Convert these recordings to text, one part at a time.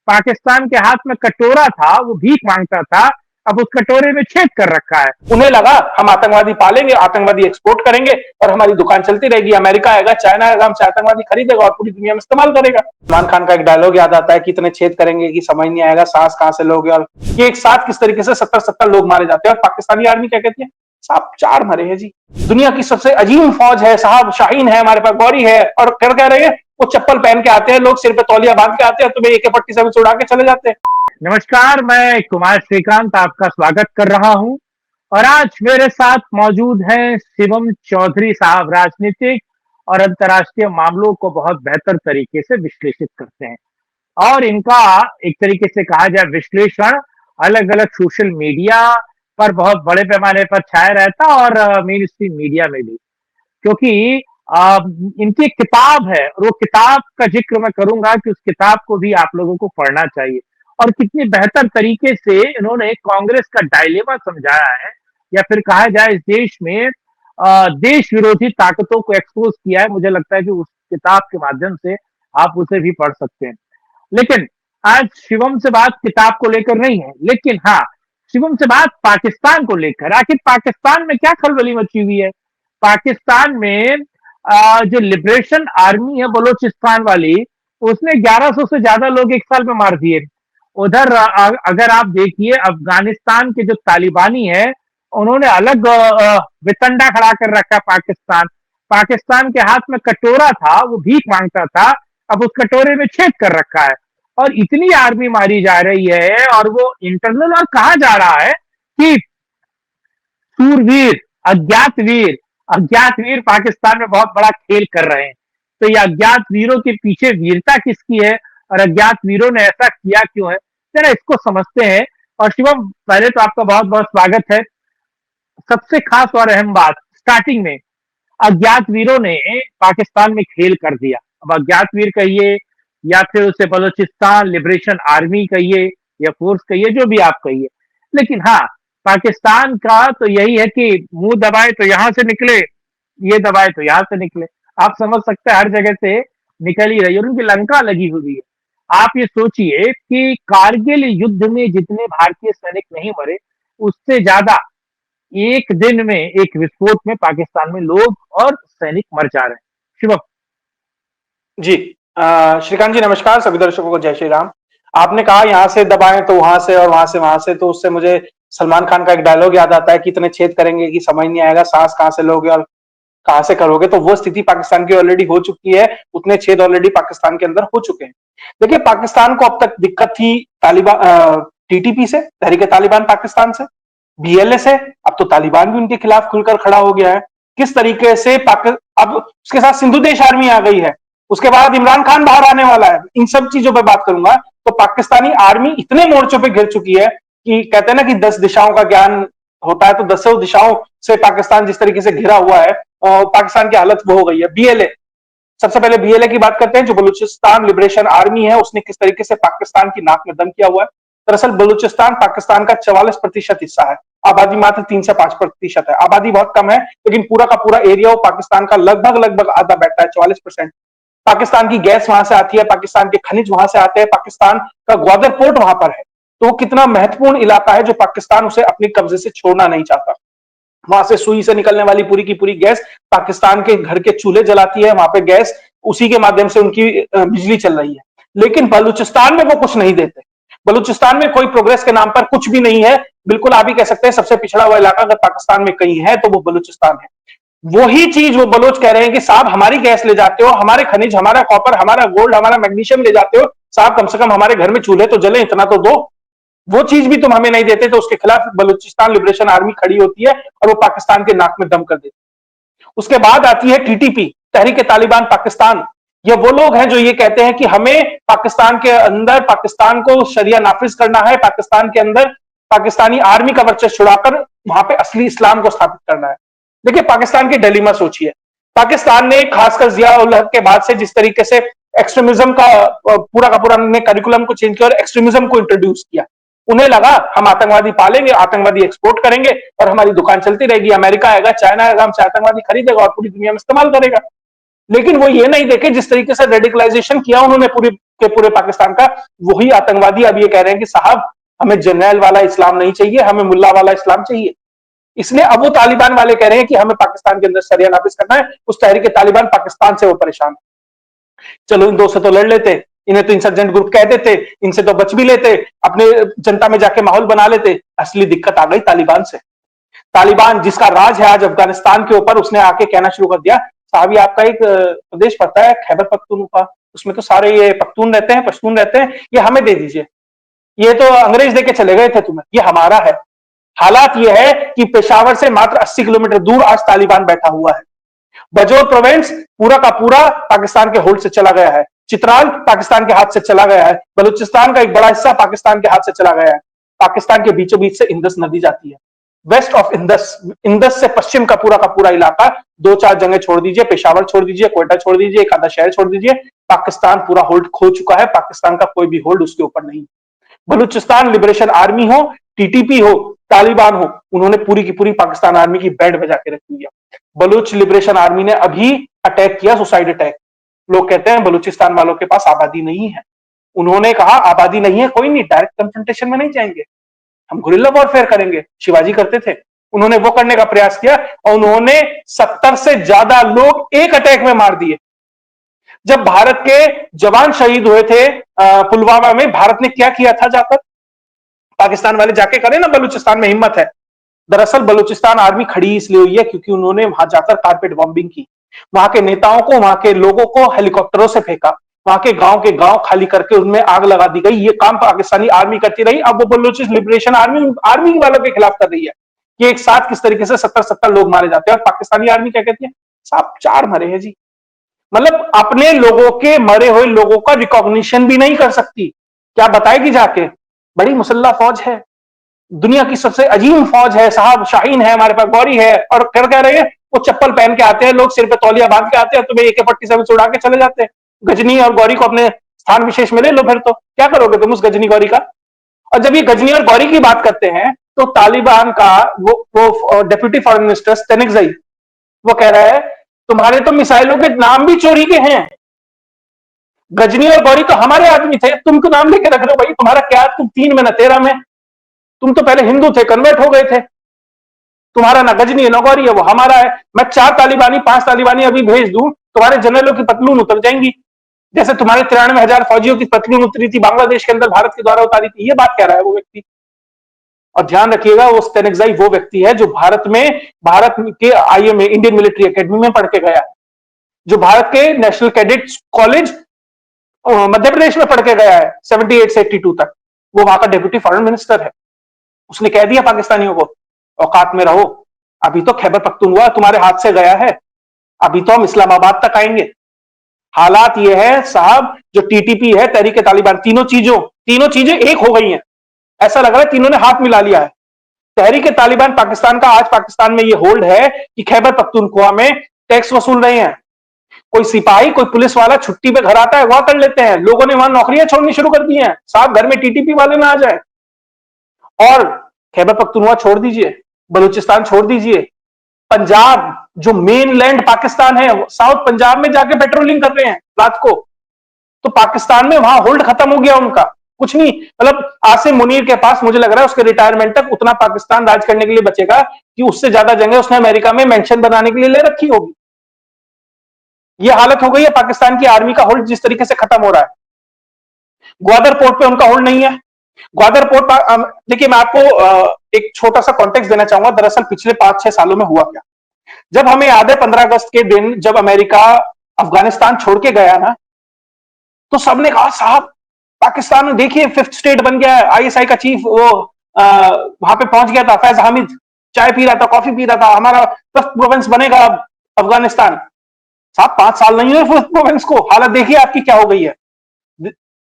पाकिस्तान के हाथ में कटोरा था, वो भीख मांगता था, अब उस कटोरे में छेद कर रखा है। उन्हें लगा हम आतंकवादी पालेंगे, आतंकवादी एक्सपोर्ट करेंगे और हमारी दुकान चलती रहेगी। अमेरिका आएगा, चाइना आएगा, हमसे आतंकवादी खरीदेगा और पूरी दुनिया में इस्तेमाल करेगा। सलमान खान का एक डायलॉग याद आता है कि इतने छेद करेंगे कि समझ नहीं आएगा सांस कहां से लोगे। और ये एक साथ किस तरीके से 70-70 लोग मारे जाते हैं। और पाकिस्तानी आर्मी क्या कहती है, साहब 4 मरे हैं जी, दुनिया की सबसे अजीम फौज है साहब, शाहीन है हमारे पास, गौरी है। और कर कह रहे हैं वो चप्पल पहन के आते हैं लोग, सिर पे तौलिया बांध के आते हैं, तुम्हें AK-47 उड़ा के चले जाते हैं। नमस्कार, मैं कुमार श्रीकांत आपका स्वागत कर रहा हूं और आज मेरे साथ मौजूद हैं शिवम चौधरी साहब, राजनीतिक और अंतर्राष्ट्रीय मामलों को बहुत बेहतर तरीके से विश्लेषित करते हैं और इनका एक तरीके से कहा जाए विश्लेषण अलग अलग सोशल मीडिया पर बहुत बड़े पैमाने पर छाया रहता और मेन स्ट्रीम मीडिया में भी, क्योंकि आ, इनकी एक किताब है और वो किताब का जिक्र मैं करूंगा कि उस किताब को भी आप लोगों को पढ़ना चाहिए और कितनी बेहतर तरीके से इन्होंने कांग्रेस का डायलेमा समझाया है या फिर कहा जाए इस देश में देश विरोधी ताकतों को एक्सपोज किया है। मुझे लगता है कि उस किताब के माध्यम से आप उसे भी पढ़ सकते हैं। लेकिन आज शिवम से बात किताब को लेकर नहीं है, लेकिन हाँ, शिवम से बात पाकिस्तान को लेकर। आखिर पाकिस्तान में क्या खलबली मची हुई है? पाकिस्तान में जो लिबरेशन आर्मी है बलोचिस्तान वाली, उसने 1100 से ज्यादा लोग एक साल में मार दिए। उधर अगर आप देखिए अफगानिस्तान के जो तालिबानी है, उन्होंने अलग वितंडा खड़ा कर रखा। पाकिस्तान पाकिस्तान के हाथ में कटोरा था, वो भीख मांगता था, अब उस कटोरे में छेद कर रखा है और इतनी आर्मी मारी जा रही है और वो इंटरनल। और कहा जा रहा है कि सूरवीर, अज्ञात वीर, अज्ञात वीर पाकिस्तान में बहुत बड़ा खेल कर रहे हैं। तो ये अज्ञात वीरों के पीछे वीरता किसकी है और अज्ञात वीरों ने ऐसा किया क्यों है, जरा इसको समझते हैं। और शिवम, पहले तो आपका बहुत बहुत स्वागत है। सबसे खास और अहम बात, स्टार्टिंग में अज्ञात वीरों ने पाकिस्तान में खेल कर दिया। अब अज्ञात वीर कहिए या फिर उसे बलोचिस्तान लिबरेशन आर्मी कहिए या फोर्स कहिए, जो भी आप कहिए, लेकिन हाँ, पाकिस्तान का तो यही है कि मुंह दबाए तो यहां से निकले, ये दबाए तो यहां से निकले। आप समझ सकते हैं हर जगह से निकल ही रही है और उनकी लंका लगी हुई है। आप ये सोचिए कि कारगिल युद्ध में जितने भारतीय सैनिक नहीं मरे, उससे ज्यादा एक दिन में एक विस्फोट में पाकिस्तान में लोग और सैनिक मर जा रहे हैं। शिवम जी, श्रीकांत जी नमस्कार, सभी दर्शकों को जय श्री राम। आपने कहा यहाँ से दबाएं तो वहां से और वहां से वहां से, तो उससे मुझे सलमान खान का एक डायलॉग याद आता है कि इतने छेद करेंगे कि समझ नहीं आएगा सांस कहां से लोगे और कहां से करोगे। तो वो स्थिति पाकिस्तान की ऑलरेडी हो चुकी है, उतने छेद ऑलरेडी पाकिस्तान के अंदर हो चुके हैं। देखिए, पाकिस्तान को अब तक दिक्कत थी तालिबान, TTP से, तहरीक तालिबान पाकिस्तान से, BLA से। अब तो तालिबान भी उनके खिलाफ खुलकर खड़ा हो गया है। किस तरीके से अब उसके साथ सिंधु देश आर्मी आ गई है, उसके बाद इमरान खान बाहर आने वाला है। इन सब चीजों पर बात करूंगा। तो पाकिस्तानी आर्मी इतने मोर्चों पे घिर चुकी है कि कहते हैं ना कि 10 दिशाओं का ज्ञान होता है, तो 10 दिशाओं से पाकिस्तान जिस तरीके से घिरा हुआ है, पाकिस्तान की हालत वो हो गई है। BLA, सबसे पहले BLA की बात करते हैं, जो बलूचिस्तान लिबरेशन आर्मी है, उसने किस तरीके से पाकिस्तान की नाक में दम किया हुआ है। दरअसल बलूचिस्तान पाकिस्तान का 44% हिस्सा है, आबादी मात्र 3 से 5% है। आबादी बहुत कम है, लेकिन पूरा का पूरा एरिया वो पाकिस्तान का लगभग लगभग आधा बैठता है, 44%। पाकिस्तान की गैस वहां से आती है, पाकिस्तान के खनिज वहां से आते हैं, पाकिस्तान का ग्वादर पोर्ट वहां पर है। तो वो कितना महत्वपूर्ण इलाका है जो पाकिस्तान उसे अपने कब्जे से छोड़ना नहीं चाहता। वहां से सुई से निकलने वाली पूरी की पूरी गैस पाकिस्तान के घर के चूल्हे जलाती है, वहां पे गैस, उसी के माध्यम से उनकी बिजली चल रही है। लेकिन बलूचिस्तान में वो कुछ नहीं देते। बलूचिस्तान में कोई प्रोग्रेस के नाम पर कुछ भी नहीं है। बिल्कुल आप ही कह सकते हैं सबसे पिछड़ा हुआ इलाका अगर पाकिस्तान में कहीं है तो वो बलूचिस्तान है। वही चीज वो बलोच कह रहे हैं कि साहब हमारी गैस ले जाते हो, हमारे खनिज, हमारा कॉपर, हमारा गोल्ड, हमारा मैग्नीशियम ले जाते हो, साहब कम से कम हमारे घर में चूल्हे तो जले, इतना तो दो। वो चीज भी तुम हमें नहीं देते, तो उसके खिलाफ बलूचिस्तान लिबरेशन आर्मी खड़ी होती है और वो पाकिस्तान के नाक में दम कर देती है। उसके बाद आती है TTP, तहरीक तालिबान पाकिस्तान। ये वो लोग हैं जो ये कहते हैं कि हमें पाकिस्तान के अंदर पाकिस्तान को शरिया नाफिज करना है, पाकिस्तान के अंदर पाकिस्तानी आर्मी का वर्चस्व छुड़ाकर वहां पे असली इस्लाम को स्थापित करना है। देखिए, पाकिस्तान के डिलेमा सोचिए। पाकिस्तान ने खासकर जिया उल हक के बाद से जिस तरीके से एक्सट्रीमिज्म का पूरा करिकुलम को चेंज किया और एक्सट्रीमिज्म को इंट्रोड्यूस किया, उन्हें लगा हम आतंकवादी पालेंगे, आतंकवादी एक्सपोर्ट करेंगे और हमारी दुकान चलती रहेगी। अमेरिका आएगा, चाइना आएगा, हमसे आतंकवादी खरीदेगा और पूरी दुनिया में इस्तेमाल करेगा। लेकिन वो ये नहीं देखे जिस तरीके से रेडिकलाइजेशन किया उन्होंने पूरे के पूरे पाकिस्तान का, वही आतंकवादी अब ये कह रहे हैं कि साहब हमें जर्नैल वाला इस्लाम नहीं चाहिए, हमें मुल्ला वाला इस्लाम चाहिए। इसलिए अब वो तालिबान वाले कह रहे हैं कि हमें पाकिस्तान के अंदर शरिया नाफिज करना है। उस तहरीक तालिबान पाकिस्तान से वो परेशान है। चलो इन दो से तो लड़ लेते, इन्हें तो इंसर्जेंट ग्रुप कह देते, इनसे तो बच भी लेते, अपने जनता में जाके माहौल बना लेते। असली दिक्कत आ गई तालिबान से। तालिबान जिसका राज है आज अफगानिस्तान के ऊपर, उसने आके कहना शुरू कर दिया, साहब ये आपका एक प्रदेश पड़ता है खैबर पख्तूनख्वा, उसमें तो सारे ये पख्तून रहते हैं, पश्तून रहते हैं, ये हमें दे दीजिए, ये तो अंग्रेज देके चले गए थे तुम्हें, ये हमारा है। हालात ये है कि पेशावर से मात्र 80 किलोमीटर दूर आज तालिबान बैठा हुआ है। बजौर प्रोविंस पूरा का पूरा पाकिस्तान के होल्ड से चला गया है। चित्राल पाकिस्तान के हाथ से चला गया है। बलूचिस्तान का एक बड़ा हिस्सा पाकिस्तान के हाथ से चला गया है। पाकिस्तान के बीचों बीच से इंदस नदी जाती है। वेस्ट ऑफ इंदस, इंदस से पश्चिम का पूरा इलाका, दो चार जगह छोड़ दीजिए, पेशावर छोड़ दीजिए, कोयटा छोड़ दीजिए, एक आधा शहर छोड़ दीजिए, पाकिस्तान पूरा होल्ड खो चुका है। पाकिस्तान का कोई भी होल्ड उसके ऊपर नहीं। बलूचिस्तान लिबरेशन आर्मी हो, टीटीपी हो, तालिबान हो, उन्होंने पूरी की पूरी पाकिस्तान आर्मी की बैंड बजा के रखी है। बलूच लिबरेशन आर्मी ने अभी अटैक किया, सुसाइड अटैक। लोग कहते हैं बलूचिस्तान वालों के पास आबादी नहीं है। उन्होंने कहा आबादी नहीं है, कोई नहीं, डायरेक्ट कंफ्रंटेशन में नहीं जाएंगे, हम गुरिल्ला वॉरफेयर करेंगे, शिवाजी करते थे। उन्होंने वो करने का प्रयास किया और उन्होंने 70 से ज्यादा लोग एक अटैक में मार दिए। जब भारत के जवान शहीद हुए थे पुलवामा में, भारत ने क्या किया था जाकर? पाकिस्तान वाले जाके करें ना, बलूचिस्तान में हिम्मत है। दरअसल बलूचिस्तान आर्मी खड़ी इसलिए हुई है क्योंकि उन्होंने वहां जाकर कारपेट बॉम्बिंग की। वहां के नेताओं को, वहां के लोगों को हेलीकॉप्टरों से फेंका, वहां के गांव खाली करके उनमें आग लगा दी गई। ये काम पाकिस्तानी आर्मी करती रही। अब वो बलूचिस्तान लिबरेशन आर्मी वालों के खिलाफ कर रही है कि एक साथ किस तरीके से 70-70 लोग मारे जाते हैं। और पाकिस्तानी आर्मी क्या कहती है? साहब 4 मरे हैं जी। मतलब अपने लोगों के मरे हुए लोगों का रिकॉग्निशन भी नहीं कर सकती। क्या बताएगी जाके? बड़ी मुसल्ला फौज है, दुनिया की सबसे अजीम फौज है साहब, शाहीन है हमारे पास, गौरी है। और कर कह रहे हैं वो चप्पल पहन के आते हैं, लोग सिर पे तौलिया बांध के आते हैं, तुम्हें AK-47 से उड़ा के चले जाते हैं। गजनी और गौरी को अपने स्थान विशेष में ले लो, फिर तो क्या करोगे तुम उस गजनी गौरी का? और जब ये गजनी और गौरी की बात करते हैं तो तालिबान का वो डेप्यूटी फॉरेन मिनिस्टर स्टेनिकज़ई वो कह रहा है तुम्हारे तो मिसाइलों के नाम भी चोरी के हैं। गजनी और गौरी तो हमारे आदमी थे, तुम तो नाम लेके रख रहे हो भाई, तुम्हारा क्या, तुम 3 में ना 13 में, तुम तो पहले हिंदू थे, कन्वर्ट हो गए थे। तुम्हारा ना गजनी है ना गौरी है, वो हमारा है। मैं 4 तालिबानी 5 तालिबानी अभी भेज दूं, तुम्हारे जनरलों की पतलून उतर जाएंगी, जैसे तुम्हारे 93,000 फौजियों की पतलून उतरी थी बांग्लादेश के अंदर, भारत के द्वारा उतारी थी। ये बात कह रहा है वो व्यक्ति। और ध्यान रखिएगा वो स्टेनिकज़ई वो व्यक्ति है जो भारत के IMA इंडियन मिलिट्री एकेडमी में पढ़ के गया है, जो भारत के national cadet college Madhya Pradesh में पढ़ के गया है 78 से 82 तक। वो वहां का डेप्यूटी फॉरेन मिनिस्टर है। उसने कह दिया पाकिस्तानियों को औकात में रहो, अभी तो खैबर पख्तूनख्वा तुम्हारे हाथ से गया है, अभी तो हम इस्लामाबाद तक आएंगे। हालात ये है साहब, जो टीटीपी है, तहरीक तालिबान, तीनों चीजें एक हो गई हैं। ऐसा लग रहा है तीनों ने हाथ मिला लिया है। तहरीक तालिबान पाकिस्तान का, आज पाकिस्तान में ये होल्ड है कि खैबर पख्तूनख्वा में टैक्स वसूल रहे हैं। कोई सिपाही, कोई पुलिस वाला छुट्टी पे घर आता है, वहां कर लेते हैं। लोगों ने वहां नौकरियां छोड़नी शुरू कर दी हैं, साहब घर में टीटीपी वाले ना आ जाए। और खैबर पख्तूनख्वा छोड़ दीजिए, बलूचिस्तान छोड़ दीजिए, पंजाब जो मेन लैंड पाकिस्तान है, साउथ पंजाब में जाके पेट्रोलिंग कर रहे हैं रात को। तो पाकिस्तान में वहां होल्ड खत्म हो गया उनका, कुछ नहीं। मतलब आसिम मुनीर के पास मुझे लग रहा है उसके रिटायरमेंट तक उतना पाकिस्तान राज करने के लिए बचेगा कि उससे ज्यादा जगह उसने अमेरिका में मेंशन बनाने के लिए ले रखी होगी। यह हालत हो गई है पाकिस्तान की आर्मी का होल्ड जिस तरीके से खत्म हो रहा है। ग्वादर पोर्ट पे उनका होल्ड नहीं है। ग्वादर पोर्ट, देखिए मैं आपको एक छोटा सा कॉन्टेक्स्ट देना चाहूंगा। दरअसल पिछले 5-6 सालों में हुआ क्या, जब हमें याद है 15 अगस्त के दिन जब अमेरिका अफगानिस्तान छोड़ के गया ना, तो सबने कहा साहब पाकिस्तान में देखिए 5th स्टेट बन गया है। ISI का चीफ वो वहां पे पहुंच गया था, फैज हामिद, चाय पी रहा था, कॉफी पी रहा था, हमारा 5th प्रोविंस बनेगा अफगानिस्तान। साहब 5 साल नहीं हुए 5th प्रोविंस को, हालत देखिए आपकी क्या हो गई है।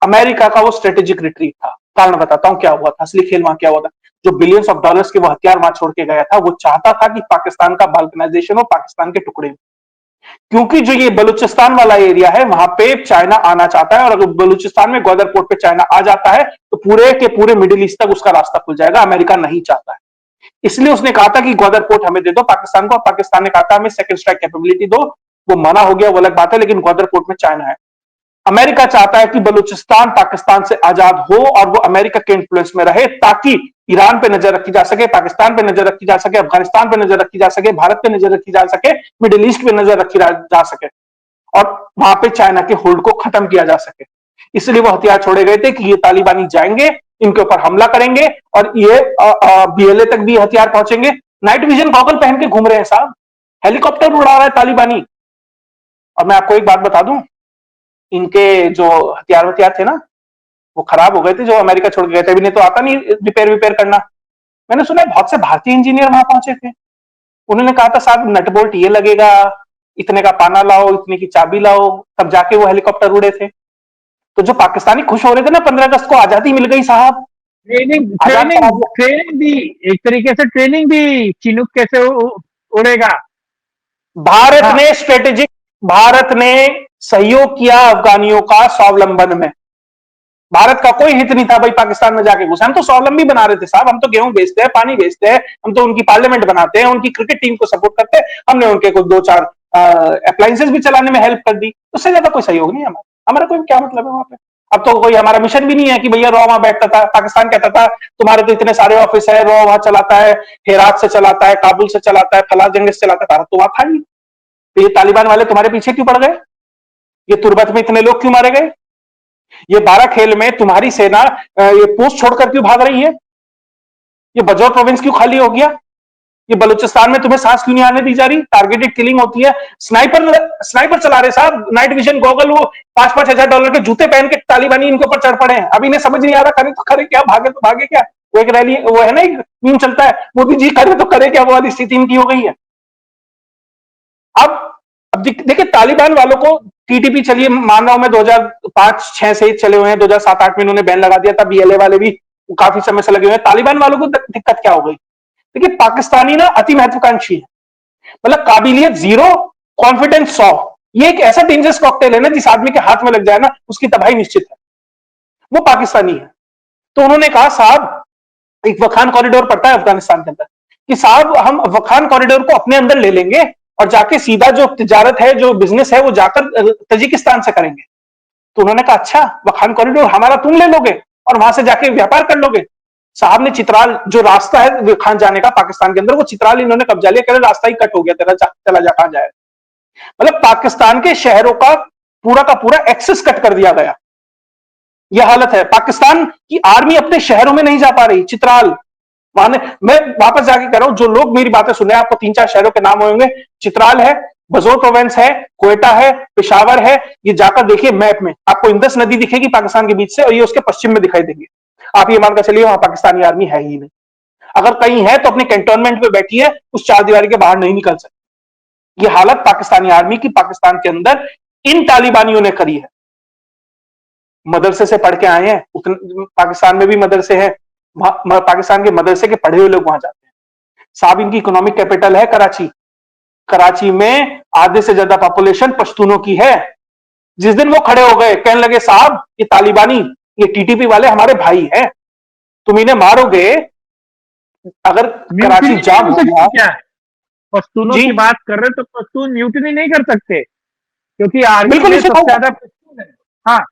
अमेरिका का वो स्ट्रेटेजिक रिट्रीट था। कारण बताता हूं क्या हुआ था, असली खेल वहां क्या हुआ था। जो बिलियंस ऑफ डॉलर्स के वो हथियार वहां छोड़ के गया था, वो चाहता था कि पाकिस्तान का बाल्कनाइजेशन हो, पाकिस्तान के टुकड़े। क्योंकि जो ये बलूचिस्तान वाला एरिया है वहां पे चाइना आना चाहता है, और अगर बलूचिस्तान में ग्वादर पोर्ट पे चाइना आ जाता है तो पूरे के पूरे मिडिल ईस्ट तक उसका रास्ता खुल जाएगा। अमेरिका नहीं चाहता है, इसलिए उसने कहा था कि ग्वादर पोर्ट हमें दे दो पाकिस्तान को। पाकिस्तान ने कहा था हमें सेकंड स्ट्राइक कैपेबिलिटी दो, वो मना हो गया, वो अलग बात है, लेकिन ग्वादर पोर्ट में चाइना है। अमेरिका चाहता है कि बलूचिस्तान पाकिस्तान से आजाद हो और वो अमेरिका के इन्फ्लुएंस में रहे, ताकि ईरान पे नजर रखी जा सके, पाकिस्तान पे नजर रखी जा सके, अफगानिस्तान पे नजर रखी जा सके, भारत पे नजर रखी जा सके, मिडिल ईस्ट पे नजर रखी जा सके, और वहां पे चाइना के होल्ड को खत्म किया जा सके। इसलिए वो हथियार छोड़े गए थे कि ये तालिबानी जाएंगे, इनके ऊपर हमला करेंगे, और ये बीएलए तक भी हथियार पहुंचेंगे। नाइट विजन गॉगल पहन के घूम रहे हैं साहब, हेलीकॉप्टर उड़ा रहा है तालिबानी। और मैं आपको एक बात बता दूं, इनके जो हथियार थे ना, वो खराब हो गए थे जो अमेरिका छोड़ के गए थे। अभी नहीं तो आता नहीं रिपेयर करना। मैंने सुना है बहुत से भारतीय इंजीनियर वहां पहुंचे थे, उन्होंने कहा था साहब नट बोल्ट ये लगेगा, इतने का पाना लाओ, इतने की चाबी लाओ, तब जाके वो हेलीकॉप्टर उड़े थे। तो जो पाकिस्तानी खुश हो रहे थे ना 15 अगस्त को, आजादी मिल गई साहब, ट्रेनिंग आजाद करा ट्रेनिंग दिया। ट्रेनिंग दी, एक तरीके से ट्रेनिंग दी, चिनूक कैसे उड़ेगा। भारत हाँ, ने स्ट्रेटेजिक, भारत ने सहयोग किया अफगानियों का स्वावलंबन में। भारत का कोई हित नहीं था भाई पाकिस्तान में जाके घुसे, हम तो स्वावलंबी बना रहे थे साहब, हम तो गेहूं बेचते हैं, पानी बेचते हैं, हम तो उनकी पार्लियामेंट बनाते हैं, उनकी क्रिकेट टीम को सपोर्ट करते हैं, हमने उनके कुछ 2-4 अप्लायंसेस भी चलाने में हेल्प कर दी, उससे ज्यादा कोई सहयोग नहीं है हमारा। हमारा कोई क्या मतलब है वहां पे। अब तो कोई हमारा मिशन भी नहीं है कि भैया रॉ वहां बैठता था, पाकिस्तान कहता था तुम्हारे तो इतने सारे ऑफिस है, रॉ वहां चलाता है, हेरात से चलाता है, काबुल से चलाता है, फला जंग से चलाता है, भारत तो वहां था ही। तो ये तालिबान वाले तुम्हारे पीछे क्यों पड़ गए, ये तुर्बत में इतने लोग क्यों मारे गए, ये 12 खेल में तुम्हारी सेना ये पोस्ट छोड़कर क्यों भाग रही है, ये बजौर प्रोविंस क्यों खाली हो गया, ये बलूचिस्तान में तुम्हें सांस क्यों नहीं आने दी जा रही, टारगेटेड किलिंग होती है, स्नाइपर स्नाइपर चला रहे साहब, नाइट विजन गॉगल, वो $5,000 के जूते पहन के तालिबानी इनके ऊपर चढ़ पड़े हैं। अभी इन्हें समझ नहीं आ रहा करे तो करे क्या, भागे तो भागे क्या। वो एक रैली वो है ना, एक मीम चलता है, मोदी जी करे तो करे क्या, वो वाली स्थिति इनकी हो गई है। अब अब देखिए तालिबान वालों को टीटीपी, चलिए मान रहा हूं मैं 2005-6 से चले हुए हैं, 2007-8 में इन्होंने बैन लगा दिया था, बीएलए वाले भी काफी समय से लगे हुए हैं। तालिबान वालों को दिक्कत क्या हो गई, देखिए पाकिस्तानी ना अति महत्वाकांक्षी है, मतलब काबिलियत 0, कॉन्फिडेंस 100। ये एक ऐसा डेंजरस कॉकटेल है ना, जिस आदमी के हाथ में लग जाए ना उसकी तबाही निश्चित है, वो पाकिस्तानी है। तो उन्होंने कहा साहब, एक वखान कॉरिडोर पड़ता है अफगानिस्तान के अंदर, कि साहब हम वखान कॉरिडोर को अपने अंदर ले लेंगे और जाके सीधा जो तिजारत है, जो बिजनेस है, वो जाकर तजिकिस्तान से करेंगे। तो उन्होंने कहा अच्छा, वखान कॉरिडोर हमारा तुम ले लोगे और वहां से जाके व्यापार कर लोगे। साहब ने चित्राल, जो रास्ता है वखान जाने का पाकिस्तान के अंदर, वो चित्राल इन्होंने कब्जा लिया, कह रहे रास्ता ही कट हो गया तेरा, चला जा कहां जाए। मतलब पाकिस्तान के शहरों का पूरा एक्सेस कट कर दिया गया। यह हालत है, पाकिस्तान की आर्मी अपने शहरों में नहीं जा पा रही। चित्राल, मैं वापस जाके कह रहा हूं, जो लोग मेरी बातें सुन रहे हैं, आपको 3-4 शहरों के नाम होंगे, चित्राल है, बजौर प्रोविंस है, क्वेटा है, पेशावर है। ये जाकर देखिए मैप में, आपको इंदस नदी दिखेगी पाकिस्तान के बीच से, और ये उसके पश्चिम में दिखाई देंगे। आप ये मानकर चलिए वहां पाकिस्तानी आर्मी है ही नहीं। अगर कहीं है तो अपने कैंटोनमेंट पे बैठी है, उस चारदीवारी के बाहर नहीं निकल सकती। ये हालत पाकिस्तानी आर्मी की पाकिस्तान के अंदर इन तालिबानियों ने करी है। मदरसे से पढ़ के आए हैं, पाकिस्तान में भी मदरसे हैं, पाकिस्तान के मदरसे के पढ़े हुए लोग वहां जाते हैं साहब। इनकी इकोनॉमिक कैपिटल है कराची, कराची में आधे से ज्यादा पॉपुलेशन पश्तूनों की है। जिस दिन वो खड़े हो गए, कहने लगे साहब ये तालिबानी, ये टीटीपी वाले हमारे भाई हैं, तुम इन्हें मारोगे, अगर कराची म्यूटिनी नहीं जाम हो हो सकती गया। क्या? पश्तूनों जी की बात कर रहे तो पश्तून म्यूटिनी नहीं कर सकते, क्योंकि आर्मी बिल्कुल में निश्चित सबसे होगा ज्यादा पश्तून है। हाँ,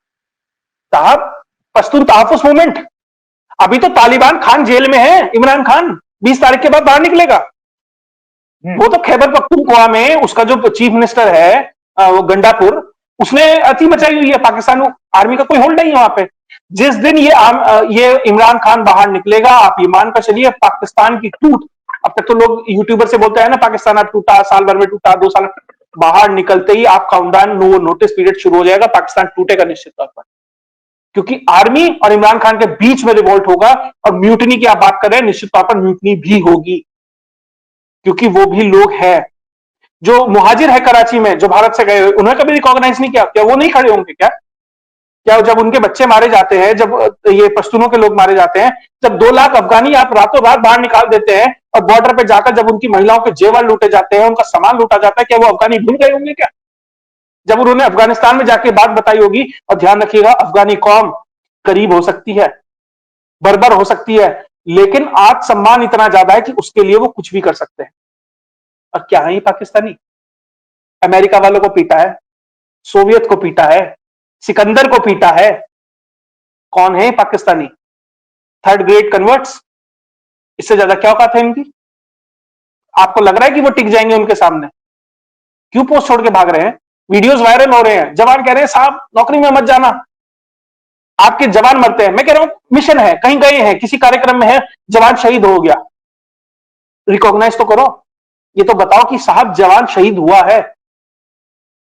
साहब, पश्तून तहफुज मूवमेंट, अभी तो तालिबान खान जेल में है, इमरान खान 20 तारीख के बाद बाहर निकलेगा। वो तो खैबर पख्तूनख्वा में उसका जो चीफ मिनिस्टर है, वो गंडापुर, उसने अति मचाई हुई है, पाकिस्तान आर्मी का कोई होल्ड नहीं है वहां पे। जिस दिन ये इमरान खान बाहर निकलेगा, आप ये मानकर चलिए पाकिस्तान की टूट। अब तक तो लोग यूट्यूबर से बोलते हैं ना पाकिस्तान अब टूटा, साल भर में टूटा, 2 साल, बाहर निकलते ही आप काउंटडाउन नोटिस पीरियड शुरू हो जाएगा, पाकिस्तान टूटेगा निश्चित तौर पर। क्योंकि आर्मी और इमरान खान के बीच में रिवोल्ट होगा, और म्यूटनी की आप बात कर रहे हैं, निश्चित तौर पर म्यूटनी भी होगी, क्योंकि वो भी लोग हैं जो मुहाजिर है कराची में, जो भारत से गए हुए, उन्हें कभी रिकॉग्नाइज नहीं किया। क्या वो नहीं खड़े होंगे क्या? क्या जब उनके बच्चे मारे जाते हैं, जब ये पश्तूनों के लोग मारे जाते हैं, जब 2 लाख अफगानी आप रातों रात बाहर निकाल देते हैं, और बॉर्डर पे जाकर जब उनकी महिलाओं के जेवर लूटे जाते हैं, उनका सामान लूटा जाता है, क्या वो अफगानी भूल गए होंगे क्या? जब उन्होंने अफगानिस्तान में जाके बात बताई होगी, और ध्यान रखिएगा अफगानी कौम करीब हो सकती है, बर्बर हो सकती है, लेकिन आज सम्मान इतना ज्यादा है कि उसके लिए वो कुछ भी कर सकते हैं। और क्या है ये पाकिस्तानी? अमेरिका वालों को पीटा है, सोवियत को पीटा है, सिकंदर को पीटा है। कौन है पाकिस्तानी? Third grade converts. इससे ज्यादा क्या औकात है इनकी? आपको लग रहा है कि वो टिक जाएंगे उनके सामने? क्यों पोस्ट छोड़ के भाग रहे हैं? वीडियोस वायरल हो रहे हैं, जवान कह रहे हैं साहब नौकरी में मत जाना, आपके जवान मरते हैं। मैं कह रहा हूं मिशन है, कहीं गए हैं, किसी कार्यक्रम में है, जवान शहीद हो गया, रिकॉग्नाइज तो करो। ये तो बताओ कि साहब जवान शहीद हुआ है,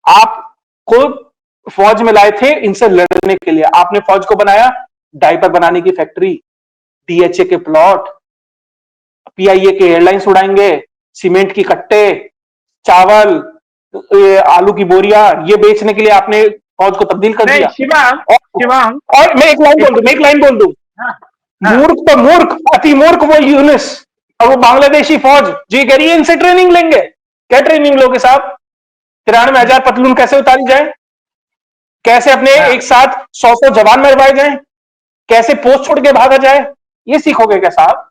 आपको फौज में लाए थे इनसे लड़ने के लिए, आपने फौज को बनाया डायपर बनाने की फैक्ट्री, डीएचए के प्लॉट, पीआईए के एयरलाइंस उड़ाएंगे, सीमेंट की कट्टे, चावल, आलू की बोरिया, ये बेचने के लिए आपने फौज को तब्दील कर नहीं दिया। शिवांग, और, शिवांग, और मैं एक लाइन बोल दूं, हाँ, हाँ, मूर्ख तो मूर्ख, अति मूर्ख वो यूनिस और वो बांग्लादेशी फौज जी कह रही है इनसे ट्रेनिंग लेंगे। क्या ट्रेनिंग लोगे साहब? 93,000 पतलून कैसे उतारी जाए? कैसे अपने हाँ, एक साथ 100 जवान मरवाए जाए? कैसे पोस्ट छोड़ के भागा जाए? ये सीखोगे क्या साहब?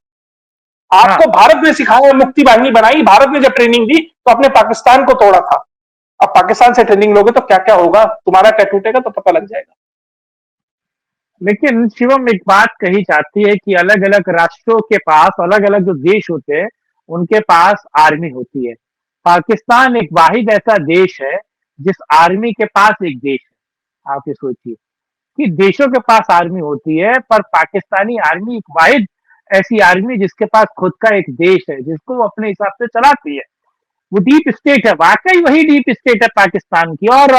हाँ। आपको भारत ने सिखाया, मुक्ति वाहिनी बनाई, भारत ने जब ट्रेनिंग दी तो अपने पाकिस्तान को तोड़ा था। अब पाकिस्तान से ट्रेनिंग लोगे तो क्या क्या होगा, तुम्हारा क्या टूटेगा तो पता लग जाएगा। लेकिन शिवम एक बात कही जाती है कि अलग अलग राष्ट्रों के पास, अलग अलग जो देश होते हैं उनके पास आर्मी होती है। पाकिस्तान एक वाहिद ऐसा देश है जिस आर्मी के पास एक देश है। आप ये सोचिए कि देशों के पास आर्मी होती है, पर पाकिस्तानी आर्मी एक वाहिद ऐसी आर्मी जिसके पास खुद का एक देश है, जिसको वो अपने हिसाब से चलाती है। वो डीप स्टेट है, वाकई वही डीप स्टेट है पाकिस्तान की। और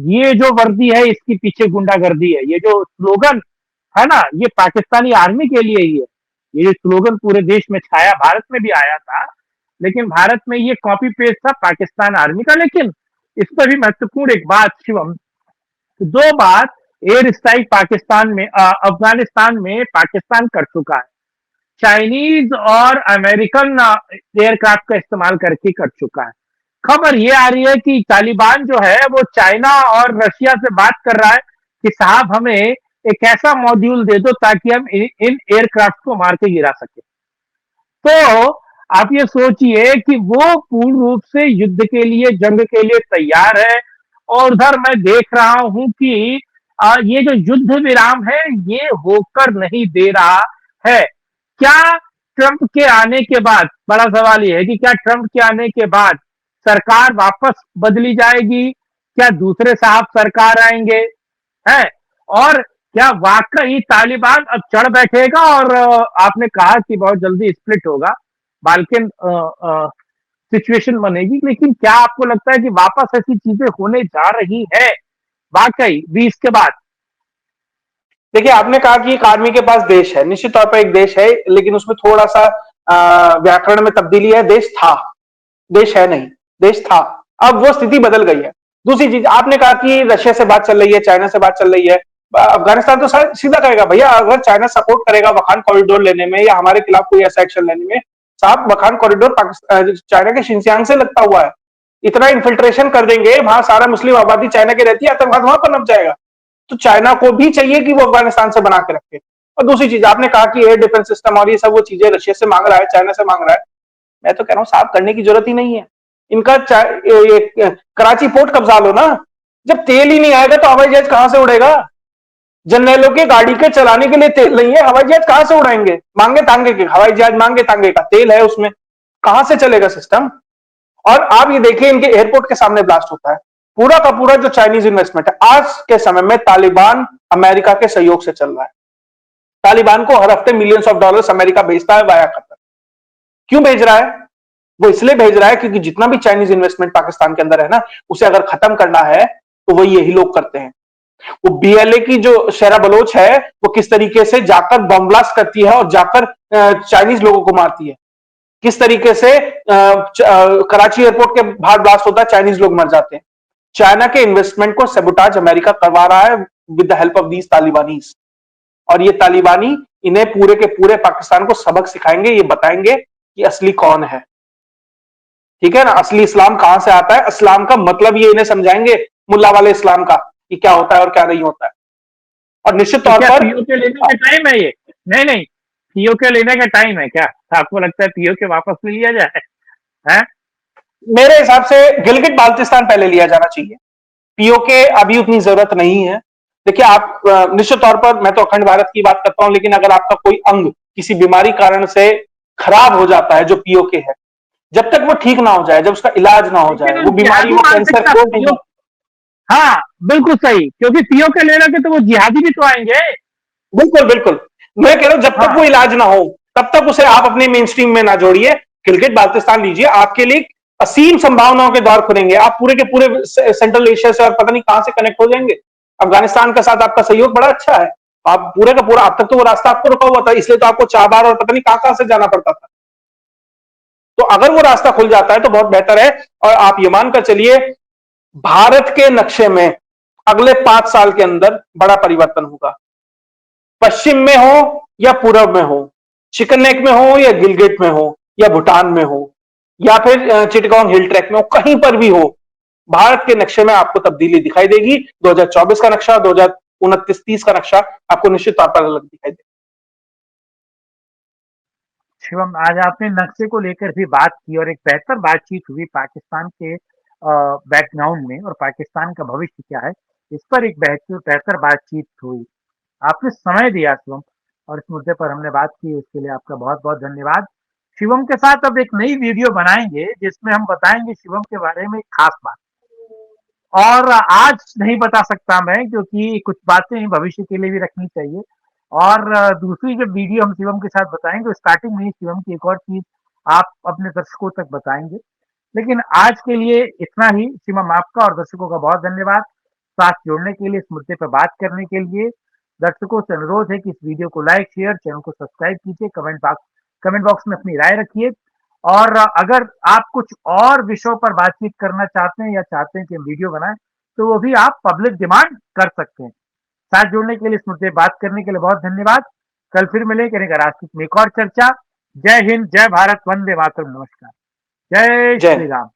ये जो वर्दी है इसके पीछे गुंडागर्दी है। ये जो स्लोगन है ना, ये पाकिस्तानी आर्मी के लिए ही है। ये जो स्लोगन पूरे देश में छाया, भारत में भी आया था, लेकिन भारत में ये कॉपी पेस्ट था पाकिस्तान आर्मी का। लेकिन इस पर भी महत्वपूर्ण एक बात शिवम, दो बार एयर स्ट्राइक पाकिस्तान में, अफगानिस्तान में पाकिस्तान कर चुका है। चाइनीज और अमेरिकन एयरक्राफ्ट का इस्तेमाल करके कर चुका है। खबर ये आ रही है कि तालिबान जो है वो चाइना और रशिया से बात कर रहा है कि साहब हमें एक ऐसा मॉड्यूल दे दो ताकि हम इन एयरक्राफ्ट को मार के गिरा सके। तो आप ये सोचिए कि वो पूर्ण रूप से युद्ध के लिए, जंग के लिए तैयार है। और उधर मैं देख रहा हूं कि ये जो युद्ध विराम है ये होकर नहीं दे रहा है। क्या ट्रंप के आने के बाद, बड़ा सवाल ये है कि क्या ट्रंप के आने के बाद सरकार वापस बदली जाएगी? क्या दूसरे साहब सरकार आएंगे हैं? और क्या वाकई तालिबान अब चढ़ बैठेगा? और आपने कहा कि बहुत जल्दी स्प्लिट होगा, बाल्कन सिचुएशन बनेगी, लेकिन क्या आपको लगता है कि वापस ऐसी चीजें होने जा रही है वाकई 20 के बाद? देखिए, आपने कहा कि एक आर्मी के पास देश है, निश्चित तौर पर एक देश है, लेकिन उसमें थोड़ा सा व्याकरण में तब्दीली है। देश था, देश है नहीं, देश था। अब वो स्थिति बदल गई है। दूसरी चीज, आपने कहा कि रशिया से बात चल रही है, चाइना से बात चल रही है। अफगानिस्तान तो सीधा कहेगा भैया अगर चाइना सपोर्ट करेगा वखान कॉरिडोर लेने में या हमारे खिलाफ कोई ऐसा एक्शन लेने में, साहब वखान कॉरिडोर चाइना के शिनजियांग से लगता हुआ है। इतना इन्फिल्ट्रेशन कर देंगे, वहां सारा मुस्लिम आबादी चाइना की रहती है, आतंकवाद वहां पर नप जाएगा। तो चाइना को भी चाहिए कि वो अफगानिस्तान से बना के रखे। और दूसरी चीज, आपने कहा कि एयर डिफेंस सिस्टम और ये सब वो चीजें रशिया से मांग रहा है, चाइना से मांग रहा है। मैं तो कह रहा हूं साहब करने की जरूरत ही नहीं है। इनका कराची पोर्ट कब्जा लो ना। जब तेल ही नहीं आएगा तो हवाई जहाज कहां से उड़ेगा? जर्नैलों के गाड़ी के चलाने के लिए तेल नहीं है, हवाई जहाज कहां से उड़ाएंगे? मांगे तांगे के हवाई जहाज, मांगे तांगे का तेल है उसमें, कहां से चलेगा सिस्टम? और आप ये देखिए इनके एयरपोर्ट के सामने ब्लास्ट होता है। पूरा का पूरा जो चाइनीज इन्वेस्टमेंट है आज के समय में तालिबान अमेरिका के सहयोग से चल रहा है। तालिबान को हर हफ्ते मिलियंस ऑफ डॉलर्स अमेरिका भेजता है वाया कतर। क्यों भेज रहा है? वो इसलिए भेज रहा है क्योंकि जितना भी चाइनीज इन्वेस्टमेंट पाकिस्तान के अंदर है ना, उसे अगर खत्म करना है तो वही यही लोग करते हैं। वो बीएलए की जो शेरा बलोच है वो किस तरीके से जाकर बॉम्ब ब्लास्ट करती है और जाकर चाइनीज लोगों को मारती है। किस तरीके से कराची एयरपोर्ट के बाहर ब्लास्ट होता है, चाइनीज लोग मर जाते हैं। चाइना के इन्वेस्टमेंट को सेबोटाज अमेरिका करवा रहा है with the help of these Talibanis. और ये तालिबानी इन्हें पूरे के पूरे पाकिस्तान को सबक सिखाएंगे, ये बताएंगे कि असली कौन है। ठीक है ना, असली इस्लाम कहां से आता है, इस्लाम का मतलब ये इन्हें समझाएंगे, मुल्ला वाले इस्लाम का, कि क्या होता है और क्या नहीं होता है। और निश्चित तो तौर क्या पर पीओ के लेने का टाइम है ये? नहीं नहीं, पीओ के लेने का टाइम है क्या? आपको लगता है पीओ के वापस ले लिया जाए? है? मेरे हिसाब से गिलगिट बाल्टिस्तान पहले लिया जाना चाहिए। पीओके अभी उतनी जरूरत नहीं है। देखिए आप निश्चित तौर पर, मैं तो अखंड भारत की बात करता हूं, लेकिन अगर आपका कोई अंग किसी बीमारी कारण से खराब हो जाता है, जो पीओके है, जब तक वो ठीक ना हो जाए, जब उसका इलाज ना हो जाए, लेकिन वो बीमारी, जिहादी वो कैंसर मानसिकता हो पीओ, हाँ बिल्कुल सही, क्योंकि पीओके ले रखे तो वो जिहादी भी तो आएंगे। बिल्कुल बिल्कुल। मैं कह रहा हूं जब तक हाँ वो इलाज ना हो, तब तक उसे आप अपने मेन स्ट्रीम में ना जोड़िए। गिलगिट बाल्टिस्तान लीजिए, आपके लिए असीम संभावनाओं के द्वार खुलेंगे। आप पूरे के पूरे सेंट्रल एशिया से और पता नहीं कहां से कनेक्ट हो जाएंगे। अफगानिस्तान के साथ आपका सहयोग बड़ा अच्छा है। आप पूरे का पूरा, अब तक तो वो रास्ता आपको रुका हुआ था, इसलिए तो आपको चाबार और पता नहीं कहां कहां से जाना पड़ता था। तो अगर वो रास्ता खुल जाता है तो बहुत बेहतर है। और आप ये मानकर चलिए, भारत के नक्शे में अगले 5 साल के अंदर बड़ा परिवर्तन होगा। पश्चिम में हो या पूर्व में हो, चिकन नेक में हो या गिलगिट में हो या भूटान में हो या फिर चिटगांव हिल ट्रैक में हो, कहीं पर भी हो, भारत के नक्शे में आपको तब्दीली दिखाई देगी। 2024 का नक्शा, 2029-30 का नक्शा आपको निश्चित तौर पर अलग दिखाई देगा। शिवम, आज आपने नक्शे को लेकर भी बात की और एक बेहतर बातचीत हुई पाकिस्तान के बैकग्राउंड में, और पाकिस्तान का भविष्य क्या है इस पर एक बेहतर बेहतर बातचीत हुई। आपने समय दिया शिवम, और इस मुद्दे पर हमने बात की, उसके लिए आपका बहुत बहुत धन्यवाद। शिवम के साथ अब एक नई वीडियो बनाएंगे जिसमें हम बताएंगे शिवम के बारे में एक खास बात, और आज नहीं बता सकता मैं क्योंकि कुछ बातें भविष्य के लिए भी रखनी चाहिए। और दूसरी जब वीडियो हम शिवम के साथ बताएंगे, स्टार्टिंग में ही शिवम की एक और चीज आप अपने दर्शकों तक बताएंगे। लेकिन आज के लिए इतना ही। शिवम, आपका और दर्शकों का बहुत धन्यवाद साथ जोड़ने के लिए, इस मुद्दे पर बात करने के लिए। दर्शकों से अनुरोध है कि इस वीडियो को लाइक, शेयर, चैनल को सब्सक्राइब कीजिए, कमेंट बॉक्स में अपनी राय रखिए। और अगर आप कुछ और विषयों पर बातचीत करना चाहते हैं या चाहते हैं कि हम वीडियो बनाएं, तो वो भी आप पब्लिक डिमांड कर सकते हैं। साथ जुड़ने के लिए, इस मुद्दे बात करने के लिए बहुत धन्यवाद। कल फिर मिले, करेंगे राष्ट्र में एक और चर्चा। जय हिंद, जय भारत, वंदे मातरम, नमस्कार, जय जय श्री हिंद। राम।